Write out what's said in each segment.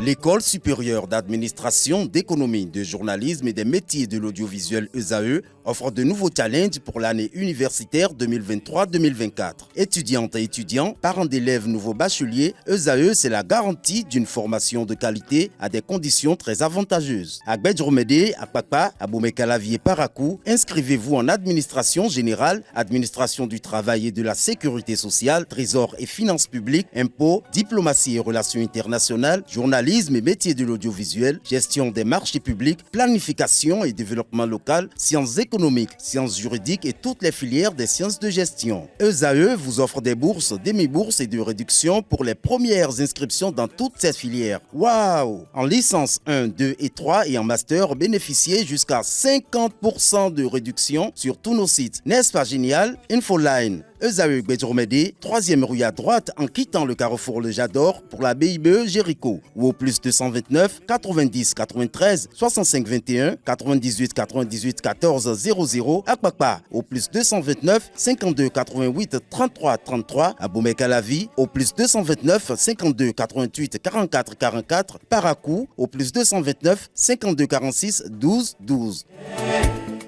L'École supérieure d'administration, d'économie, de journalisme et des métiers de l'audiovisuel ESAE offre de nouveaux challenges pour l'année universitaire 2023-2024. Étudiantes et étudiants, parents d'élèves nouveaux bacheliers, ESAE, c'est la garantie d'une formation de qualité à des conditions très avantageuses. À Gbedjromede, à Papa, à Boumekalavi et Parakou, inscrivez-vous en administration générale, administration du travail et de la sécurité sociale, trésor et finances publiques, impôts, diplomatie et relations internationales, journalisme et métiers de l'audiovisuel, gestion des marchés publics, planification et développement local, sciences économiques, sciences juridiques et toutes les filières des sciences de gestion. ESAE vous offre des bourses, demi-bourses et de réductions pour les premières inscriptions dans toutes ces filières. Waouh! En licence 1, 2 et 3 et en master, bénéficiez jusqu'à 50% de réduction sur tous nos sites. N'est-ce pas génial? Infoline. ESAE Gbedjromede, 3e rue à droite en quittant le carrefour Le Jador pour la BIBE Jéricho ou au plus 229 90 93 65 21 98 98 14 00 à Kpakpa au plus 229 52 88 33 33 à Boumekalavi au plus 229 52 88 44 44 Parakou au plus 229 52 46 12 12.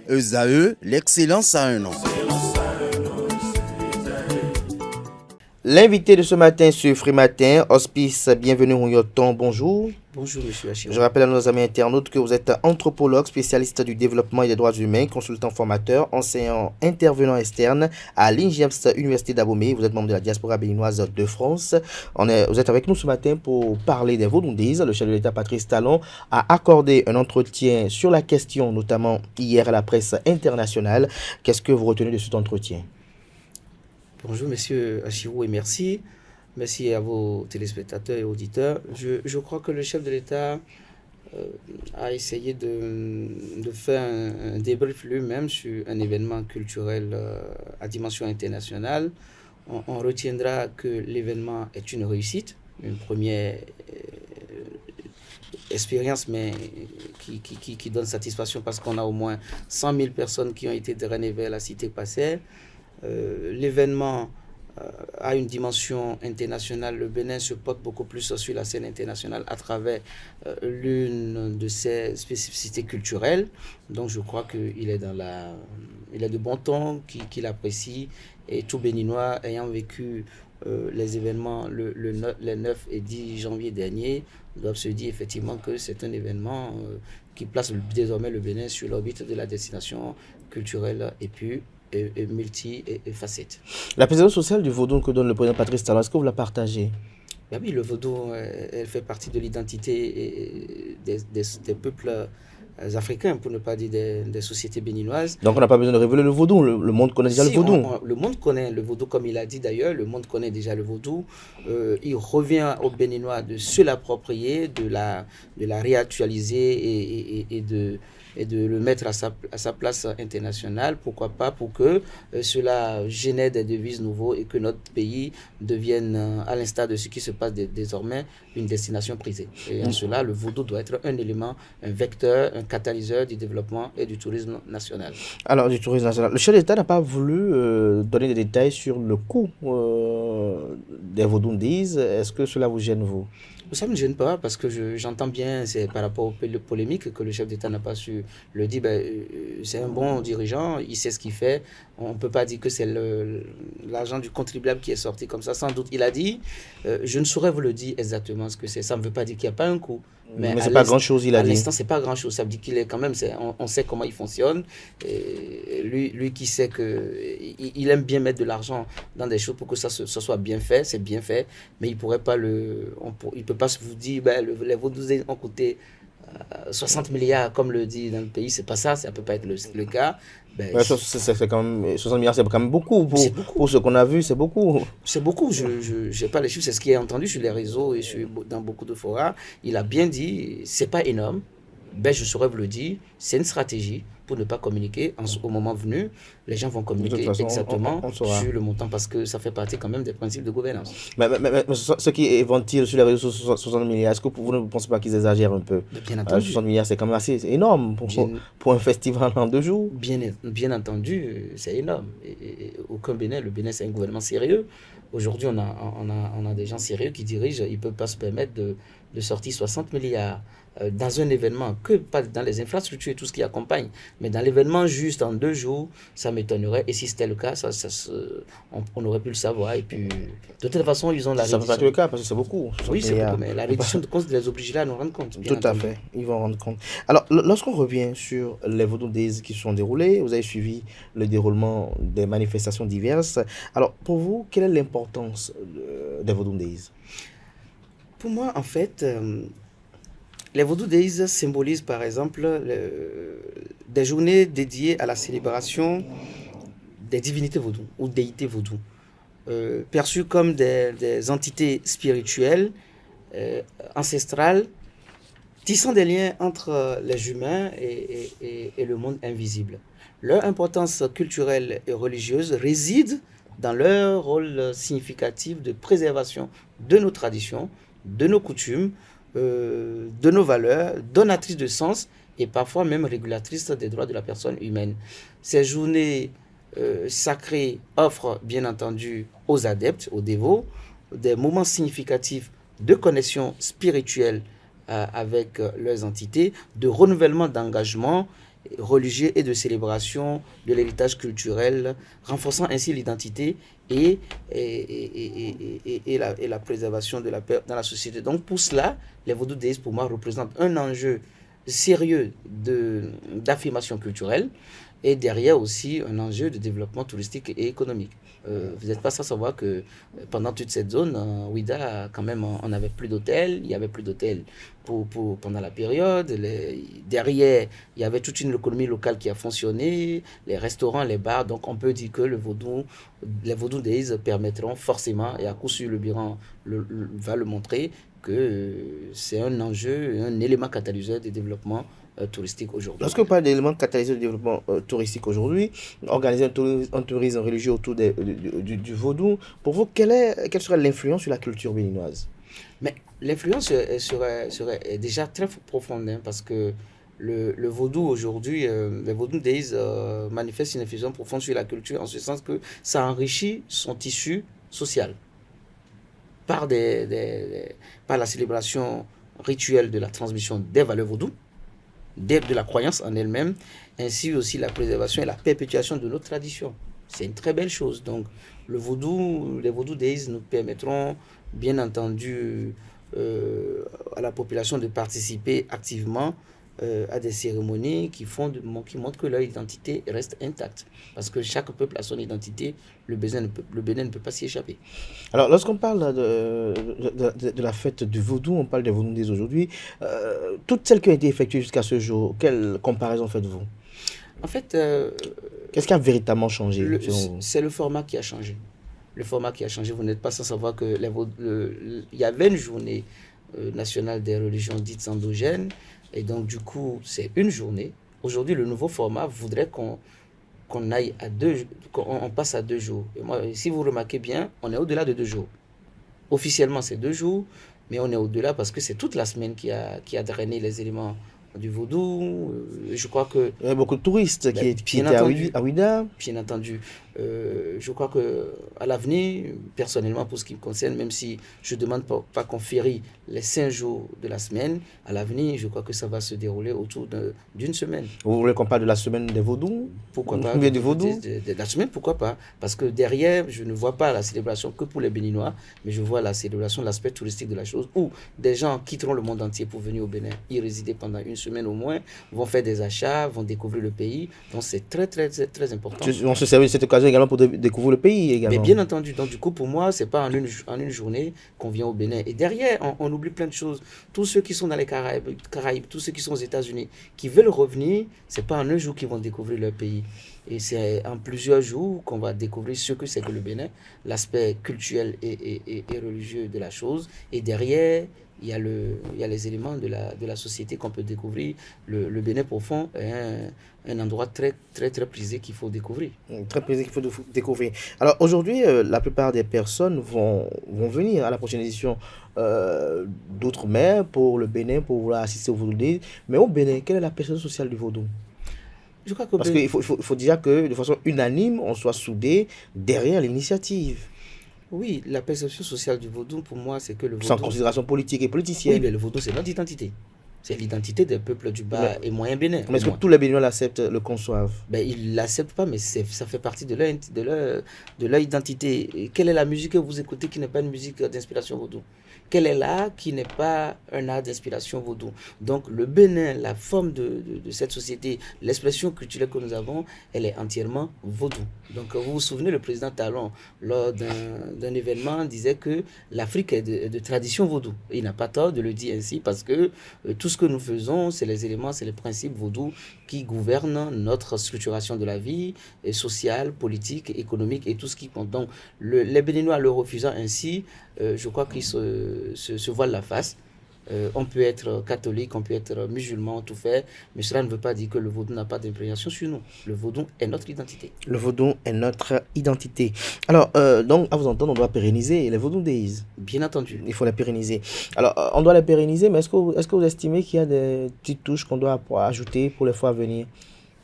ESAE, l'excellence à un an. L'invité de ce matin sur Free Matin, Hospice Bienvenue Rouilloton, bonjour. Bonjour Monsieur Achille. Je rappelle à nos amis internautes que vous êtes anthropologue, spécialiste du développement et des droits humains, consultant formateur, enseignant, intervenant externe à l'INGEPS Université d'Abomey. Vous êtes membre de la diaspora béninoise de France. Vous êtes avec nous ce matin pour parler des Vaudoudises. Le chef de l'État Patrice Talon a accordé un entretien sur la question, notamment hier à la presse internationale. Qu'est-ce que vous retenez de cet entretien? Bonjour Monsieur Achirou et merci. Merci à vos téléspectateurs et auditeurs. Je crois que le chef de l'État a essayé de faire un débrief lui-même sur un événement culturel à dimension internationale. On retiendra que l'événement est une réussite, une première expérience, mais qui donne satisfaction parce qu'on a au moins 100 000 personnes qui ont été drainées vers la cité passée. L'événement a une dimension internationale. Le Bénin se porte beaucoup plus sur la scène internationale à travers l'une de ses spécificités culturelles. Donc je crois qu'il est il est de bon ton, qu'il apprécie. Et tout Béninois ayant vécu les événements les 9 et 10 janvier dernier doivent se dire effectivement que c'est un événement qui place désormais le Bénin sur l'orbite de la destination culturelle et puis et multi-facettes. La présidence sociale du Vaudou que donne le président Patrice Talon, est-ce que vous la partagez? Ben oui, le Vaudou, elle fait partie de l'identité des peuples africains, pour ne pas dire des sociétés béninoises. Donc on n'a pas besoin de révéler le Vaudou, le monde connaît déjà le Vaudou. Le monde connaît le Vaudou, comme il a dit d'ailleurs, le monde connaît déjà le Vaudou. Il revient aux Béninois de se l'approprier, de la réactualiser et de le mettre à sa place internationale. Pourquoi pas? Pour que cela génère des devises nouveaux et que notre pays devienne, à l'instar de ce qui se passe désormais, une destination prisée. Et en cela, le Vaudou doit être un élément, un vecteur, un catalyseur du développement et du tourisme national. Alors, du tourisme national. Le chef d'État n'a pas voulu donner des détails sur le coût des Vaudoudises. Est-ce que cela vous gêne, vous? Ça ne me gêne pas parce que j'entends bien, c'est par rapport aux polémiques que le chef d'État n'a pas su le dire. C'est un bon dirigeant, il sait ce qu'il fait. On ne peut pas dire que c'est l'argent du contribuable qui est sorti comme ça. Sans doute, il a dit, je ne saurais vous le dire exactement ce que c'est. Ça ne veut pas dire qu'il n'y a pas un coût. Mais c'est pas grand-chose, il a dit. À l'instant, c'est pas grand-chose. Ça veut dire qu'il est quand même, on sait comment il fonctionne. Et lui qui sait qu'il aime bien mettre de l'argent dans des choses pour que ça soit bien fait, c'est bien fait. Mais il pourrait pas il peut pas vous dire, les Vaudoudises ont coûté 60 milliards, comme le dit dans le pays. C'est pas ça, ça peut pas être le cas. C'est quand même, 60 milliards, c'est quand même beaucoup. Pour ce qu'on a vu, c'est beaucoup. C'est beaucoup. Je n'ai pas les chiffres, c'est ce qui est entendu sur les réseaux et dans beaucoup de forats. Il a bien dit, c'est pas énorme. Je saurais vous le dire, c'est une stratégie pour ne pas communiquer. Au moment venu, les gens vont communiquer exactement sur le montant parce que ça fait partie quand même des principes de gouvernance. Mais ce qui ventilent sur les réseaux, 60 milliards, est-ce que vous ne pensez pas qu'ils exagèrent un peu? Bien entendu. 60 milliards, c'est quand même assez énorme pour un festival en 2 jours. Bien entendu, c'est énorme. Et aucun Bénin, le Bénin, c'est un gouvernement sérieux. Aujourd'hui, on a des gens sérieux qui dirigent. Ils ne peuvent pas se permettre de sortir 60 milliards dans un événement, que pas dans les infrastructures et tout ce qui accompagne, mais dans l'événement juste en 2 jours, ça m'étonnerait. Et si c'était le cas, on aurait pu le savoir. Et puis, de toute façon, ils ont la Ça reddition. ne peut pas être le cas parce que c'est beaucoup. Oui, c'est beaucoup, mais la reddition de comptes les obligerait à nous rendre compte. Tout à fait, ils vont rendre compte. Alors, lorsqu'on revient sur les Vaudou Days qui se sont déroulés, vous avez suivi le déroulement des manifestations diverses. Alors, pour vous, quelle est l'importance des Vaudou Days? Pour moi, en fait, les Vaudou Days symbolisent par exemple des journées dédiées à la célébration des divinités vaudou ou déités vaudou, perçues comme des entités spirituelles, ancestrales, tissant des liens entre les humains et le monde invisible. Leur importance culturelle et religieuse réside dans leur rôle significatif de préservation de nos traditions, de nos coutumes, de nos valeurs, donatrices de sens et parfois même régulatrices des droits de la personne humaine. Ces journées sacrées offrent bien entendu aux adeptes, aux dévots, des moments significatifs de connexion spirituelle avec leurs entités, de renouvellement d'engagement religieux et de célébration de l'héritage culturel, renforçant ainsi l'identité et la préservation de la paix dans la société. Donc pour cela, les Vaudou Days pour moi représentent un enjeu sérieux d'affirmation culturelle et derrière aussi un enjeu de développement touristique et économique. Vous n'êtes pas sans savoir que pendant toute cette zone, Ouida, quand même, on n'avait plus d'hôtels, il n'y avait plus d'hôtels pendant la période. Derrière, il y avait toute une économie locale qui a fonctionné, les restaurants, les bars. Donc on peut dire que les Vaudou Days permettront forcément, et à coup sûr le bilan va le montrer, que c'est un enjeu, un élément catalyseur de développement touristique aujourd'hui. Lorsque vous parlez d'éléments catalyseurs de développement touristique aujourd'hui, organiser un tourisme religieux autour du vaudou, pour vous, quelle serait l'influence sur la culture béninoise? Mais l'influence serait déjà très profonde, hein, parce que le vaudou aujourd'hui, les Vaudou Days manifestent une influence profonde sur la culture, en ce sens que ça enrichit son tissu social par la célébration rituelle de la transmission des valeurs vaudou, de la croyance en elle-même, ainsi aussi la préservation et la perpétuation de nos traditions. C'est une très belle chose. Donc, les Vaudou Days nous permettront, bien entendu, à la population de participer activement à des cérémonies qui montrent que leur identité reste intacte. Parce que chaque peuple a son identité, le Bénin ne peut pas s'y échapper. Alors, lorsqu'on parle de la fête du vaudou, on parle des Vaudou Days aujourd'hui, toutes celles qui ont été effectuées jusqu'à ce jour, quelle comparaison faites-vous? En fait, qu'est-ce qui a véritablement changé selon vous? C'est le format qui a changé. Le format qui a changé, vous n'êtes pas sans savoir que il y avait une journée nationale des religions dites endogènes, et donc du coup, c'est une journée. Aujourd'hui, le nouveau format voudrait qu'on passe à 2 jours. Et moi, si vous remarquez bien, on est au-delà de 2 jours. Officiellement, c'est 2 jours, mais on est au-delà parce que c'est toute la semaine qui a drainé les éléments du vaudou. Je crois que... Il y a beaucoup de touristes qui étaient à Ouida. Bien entendu. Je crois qu'à l'avenir, personnellement, pour ce qui me concerne, même si je ne demande pas qu'on férie les 5 jours de la semaine, à l'avenir, je crois que ça va se dérouler autour d'une semaine. Vous voulez qu'on parle de la semaine des vaudous? Pourquoi pas? Du vaudou? De la semaine, pourquoi pas? Parce que derrière, je ne vois pas la célébration que pour les Béninois, mais je vois la célébration, l'aspect touristique de la chose, où des gens quitteront le monde entier pour venir au Bénin, y résider pendant une semaine au moins, vont faire des achats, vont découvrir le pays. Donc c'est très, très, très, très important. On se servait de cette occasion également pour découvrir le pays également. Mais bien entendu, donc du coup pour moi c'est pas en une journée qu'on vient au Bénin. Et derrière on oublie plein de choses. Tous ceux qui sont dans les Caraïbes, tous ceux qui sont aux États-Unis, qui veulent revenir, c'est pas en un jour qu'ils vont découvrir leur pays. Et c'est en plusieurs jours qu'on va découvrir ce que c'est que le Bénin, l'aspect culturel et religieux de la chose. Et derrière il y a les éléments de la société qu'on peut découvrir. Le Bénin profond est un endroit très, très, très prisé qu'il faut découvrir. Très prisé qu'il faut découvrir. Alors aujourd'hui, la plupart des personnes vont venir à la prochaine édition d'Outre-mer pour le Bénin, pour vouloir assister au Vaudou Days. Mais au Bénin, quelle est la personne sociale du Vaudou? Je crois Parce qu'il faut déjà que, de façon unanime, on soit soudés derrière l'initiative. Oui, la perception sociale du vaudou, pour moi, c'est que le Sans vaudou... considération politique et Oui, politicienne. mais le vaudou, c'est notre identité. C'est l'identité des peuples du Mais, bas et moyen Bénin. mais est-ce que tous les Béninois l'acceptent, le conçoivent? Ben, ils ne l'acceptent pas, mais ça fait partie de leur identité. Et quelle est la musique que vous écoutez qui n'est pas une musique d'inspiration vaudou? Quel est l'art qui n'est pas un art d'inspiration vaudou? Donc le Bénin, la forme de cette société, l'expression culturelle que nous avons, elle est entièrement vaudou. Donc vous vous souvenez, le président Talon, lors d'un événement, disait que l'Afrique est de tradition vaudou. Et il n'a pas tort de le dire ainsi parce que tout ce que nous faisons, c'est les éléments, c'est les principes vaudous qui gouvernent notre structuration de la vie, et sociale, politique, économique et tout ce qui compte. Donc les Béninois le refusant ainsi, je crois qu'ils se voilent la face. On peut être catholique, on peut être musulman, tout fait, mais cela ne veut pas dire que le vaudou n'a pas d'imprégnation sur nous. Le vaudou est notre identité. Le vaudou est notre identité. Alors, donc, à vous entendre, on doit pérenniser les vaudou days. Bien entendu. Il faut les pérenniser. Alors, on doit les pérenniser, mais est-ce que vous estimez qu'il y a des petites touches qu'on doit ajouter pour les fois à venir?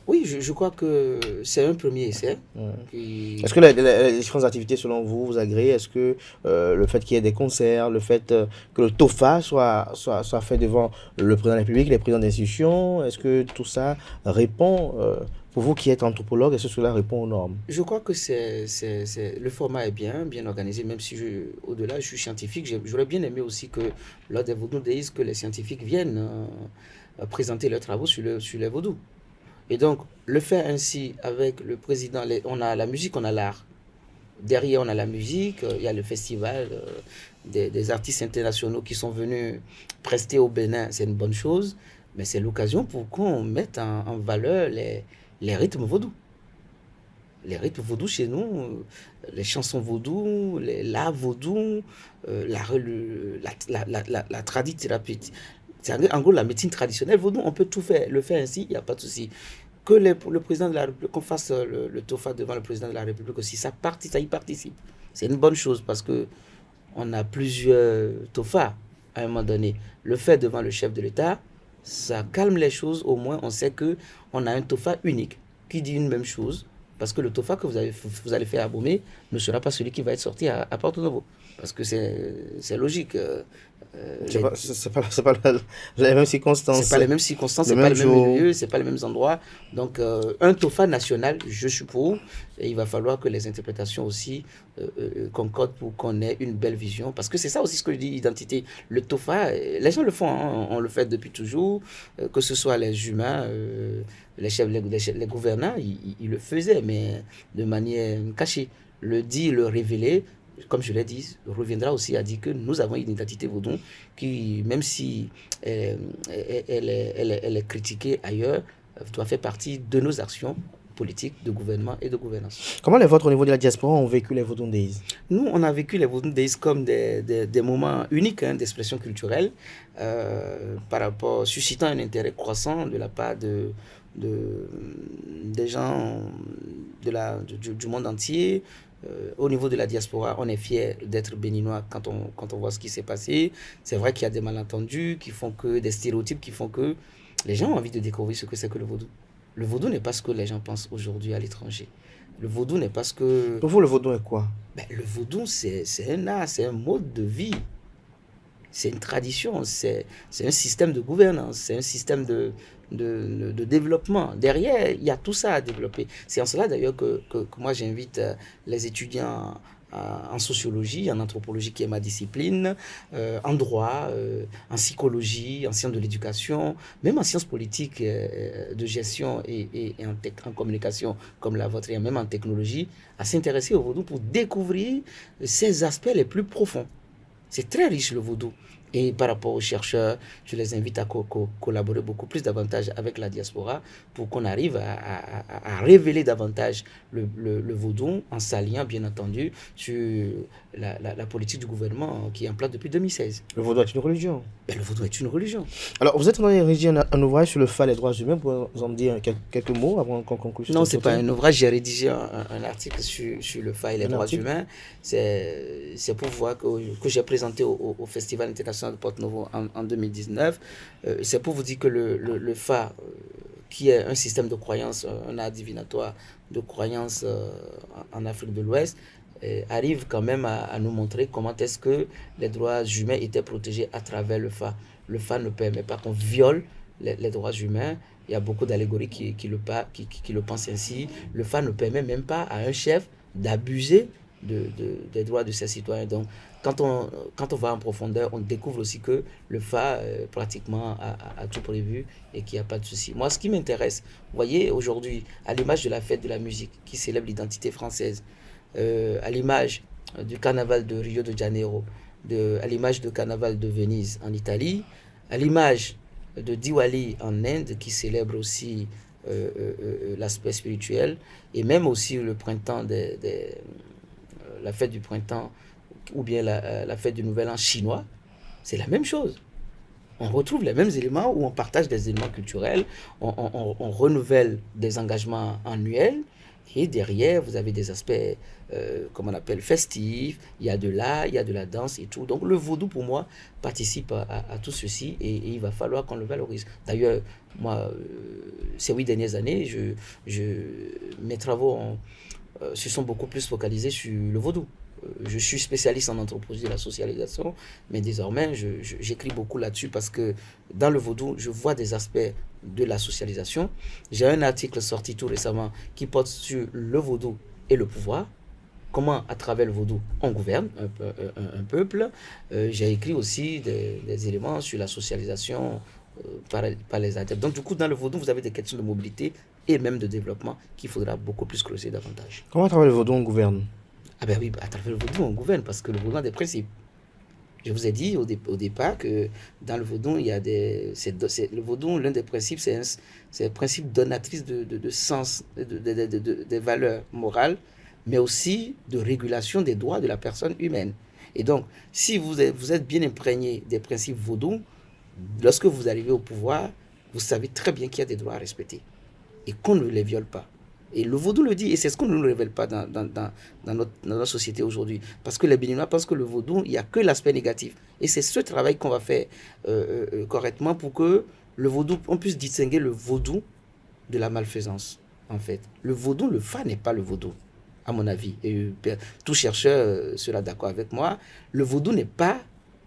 Oui, je crois que c'est un premier essai. Est-ce que les différentes activités, selon vous, vous agréez? Est-ce que le fait qu'il y ait des concerts, le fait que le TOFA soit fait devant le président de la République, les présidents d'institutions, est-ce que tout ça répond, pour vous qui êtes anthropologue, est-ce que cela répond aux normes? Je crois que le format est bien organisé, même si au-delà, je suis scientifique. J'aurais bien aimé aussi que lors des Vaudou Days, que les scientifiques viennent présenter leurs travaux sur les vaudous. Et donc, le faire ainsi avec le président, on a la musique, on a l'art. Derrière, on a la musique, il y a le festival des artistes internationaux qui sont venus prester au Bénin, c'est une bonne chose, mais c'est l'occasion pour qu'on mette en valeur les rythmes vaudous. Les rythmes vaudous chez nous, les chansons vaudou, l'art vaudou, la tradithérapie. En gros, la médecine traditionnelle vaudou, on peut tout faire, le faire ainsi, il n'y a pas de souci. Que le président de la République, qu'on fasse le TOFA devant le président de la République aussi, ça y participe. C'est une bonne chose parce que on a plusieurs TOFA à un moment donné. Le fait devant le chef de l'État, ça calme les choses, au moins on sait qu'on a un TOFA unique qui dit une même chose. Parce que le TOFA que vous allez faire à Bomé ne sera pas celui qui va être sorti à Porto Novo. Parce que c'est logique. C'est pas les mêmes circonstances. C'est pas les mêmes circonstances, c'est pas les mêmes lieux, c'est pas les mêmes endroits. Donc, un TOFA national, je suis pour. Et il va falloir que les interprétations aussi concordent pour qu'on ait une belle vision. Parce que c'est ça aussi ce que je dis, identité. Le TOFA, les gens le font, hein, on le fait depuis toujours. Que ce soit les humains, les chefs, les gouvernants, ils le faisaient, mais de manière cachée. Le dire, le révéler, comme je l'ai dit, reviendra aussi à dire que nous avons une identité vaudou qui, même si elle est critiquée ailleurs, doit faire partie de nos actions politiques, de gouvernement et de gouvernance. Comment les vôtres au niveau de la diaspora ont vécu les Vaudou Days? Nous, on a vécu les Vaudou Days comme des moments uniques d'expression culturelle, par rapport, suscitant un intérêt croissant de la part des gens du monde entier. Au niveau de la diaspora, on est fiers d'être béninois quand on voit ce qui s'est passé. C'est vrai qu'il y a des malentendus des stéréotypes qui font que les gens ont envie de découvrir ce que c'est que le vaudou. Le vaudou n'est pas ce que les gens pensent aujourd'hui à l'étranger. Le vaudou n'est pas ce que... Pour vous, le vaudou est quoi? Le vaudou, c'est un art, c'est un mode de vie. C'est une tradition, c'est un système de gouvernance, c'est un système de développement. Derrière, il y a tout ça à développer. C'est en cela d'ailleurs que moi j'invite les étudiants en sociologie, en anthropologie qui est ma discipline, en droit, en psychologie, en sciences de l'éducation, même en sciences politiques, de gestion et en communication comme la vôtre, et même en technologie, à s'intéresser au vaudou pour découvrir ses aspects les plus profonds. C'est très riche le vaudou. Et par rapport aux chercheurs, je les invite à collaborer beaucoup plus davantage avec la diaspora pour qu'on arrive à révéler davantage le vaudou en s'alliant bien entendu sur la politique du gouvernement qui est en place depuis 2016. Le vaudou est une religion. Le vaudou est une religion. Alors, vous êtes en train de rédiger un ouvrage sur le FA, les droits humains. Vous en dire quelques mots avant qu'on conclue? Non, ce n'est pas un ouvrage. J'ai rédigé un article sur le FA et les droits humains. C'est pour voir que j'ai présenté au Festival international de Porto Novo en 2019. C'est pour vous dire que le FA, qui est un système de croyance, un art divinatoire de croyance en Afrique de l'Ouest, arrive quand même à nous montrer comment est-ce que les droits humains étaient protégés à travers le FA. Le FA ne permet pas qu'on viole les droits humains. Il y a beaucoup d'allégories qui le pensent ainsi. Le FA ne permet même pas à un chef d'abuser des droits de ses citoyens. Donc, quand on va en profondeur, on découvre aussi que le FA pratiquement a tout prévu et qu'il n'y a pas de souci. Moi, ce qui m'intéresse, vous voyez, aujourd'hui, à l'image de la fête de la musique qui célèbre l'identité française, à l'image du carnaval de Rio de Janeiro, à l'image du carnaval de Venise en Italie, à l'image de Diwali en Inde qui célèbre aussi l'aspect spirituel, et même aussi le printemps, la fête du printemps ou bien la fête du Nouvel An chinois, c'est la même chose. On retrouve les mêmes éléments où on partage des éléments culturels, on renouvelle des engagements annuels, et derrière, vous avez des aspects, comme on appelle, festifs, il y a de l'art, il y a de la danse et tout. Donc le vaudou, pour moi, participe à tout ceci et il va falloir qu'on le valorise. D'ailleurs, moi, ces 8 dernières années, mes travaux se sont beaucoup plus focalisés sur le vaudou. Je suis spécialiste en anthropologie de la socialisation, mais désormais, j'écris beaucoup là-dessus parce que dans le vaudou, je vois des aspects de la socialisation. J'ai un article sorti tout récemment qui porte sur le vaudou et le pouvoir. Comment, à travers le vaudou, on gouverne un peuple. J'ai écrit aussi des éléments sur la socialisation par les adeptes. Donc, du coup, dans le vaudou, vous avez des questions de mobilité et même de développement qu'il faudra beaucoup plus creuser davantage. Comment à travers le vaudou on gouverne? Ah ben oui, à travers le vaudou, on gouverne parce que le vaudou a des principes. Je vous ai dit au départ que dans le vaudou, il y a le vaudou, l'un des principes, c'est un principe donatrice de sens, des valeurs morales, mais aussi de régulation des droits de la personne humaine. Et donc, si vous êtes bien imprégné des principes vaudou, lorsque vous arrivez au pouvoir, vous savez très bien qu'il y a des droits à respecter et qu'on ne les viole pas. Et le vaudou le dit, et c'est ce qu'on ne nous révèle pas dans notre société aujourd'hui. Parce que les Béninois pensent que le vaudou, il n'y a que l'aspect négatif. Et c'est ce travail qu'on va faire correctement pour que le vaudou, on puisse distinguer le vaudou de la malfaisance, en fait. Le vaudou, le FA n'est pas le vaudou, à mon avis. Et tout chercheur sera d'accord avec moi. Le vaudou n'est pas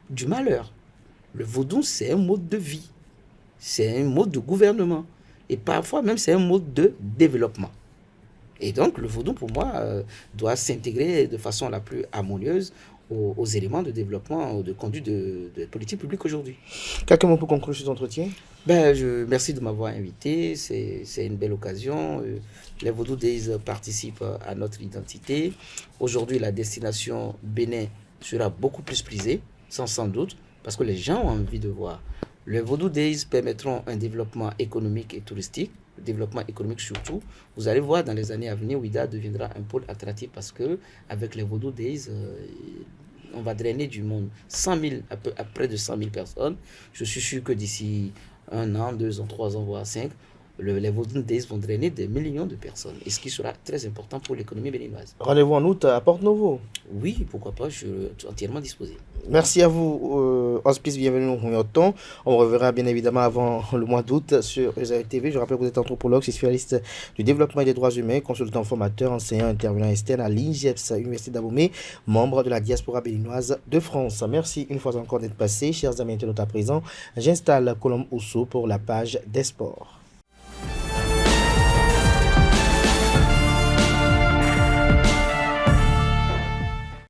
du malheur. Le vaudou, c'est un mode de vie. C'est un mode de gouvernement. Et parfois même, c'est un mode de développement. Et donc, le vaudou, pour moi, doit s'intégrer de façon la plus harmonieuse aux éléments de développement, de conduite de politique publique aujourd'hui. Quelques mots pour conclure cet entretien? Merci de m'avoir invité. C'est une belle occasion. Les Vaudou Days participent à notre identité. Aujourd'hui, la destination Bénin sera beaucoup plus prisée, sans doute, parce que les gens ont envie de voir. Les Vaudou Days permettront un développement économique et touristique, développement économique surtout. Vous allez voir dans les années à venir, Ouidah deviendra un pôle attractif parce que avec les Vaudou Days, on va drainer du monde. 100 000, à près de 100 000 personnes. Je suis sûr que d'ici 1 an, 2 ans, 3 ans, voire 5, les Vaudou Days vont drainer des millions de personnes. Et ce qui sera très important pour l'économie béninoise. Rendez-vous en août à Porte-Novo. Oui, pourquoi pas, je suis entièrement disposé. Merci à vous, Hospice, bienvenue au Mouilloton. On reverra bien évidemment avant le mois d'août sur ESAE TV. Je rappelle que vous êtes anthropologue, spécialiste du développement et des droits humains, consultant formateur, enseignant, intervenant externe à l'INGEPS, Université d'Abomey, membre de la diaspora béninoise de France. Merci une fois encore d'être passé. Chers amis internautes à présent, j'installe Colombe Ousso pour la page des sports.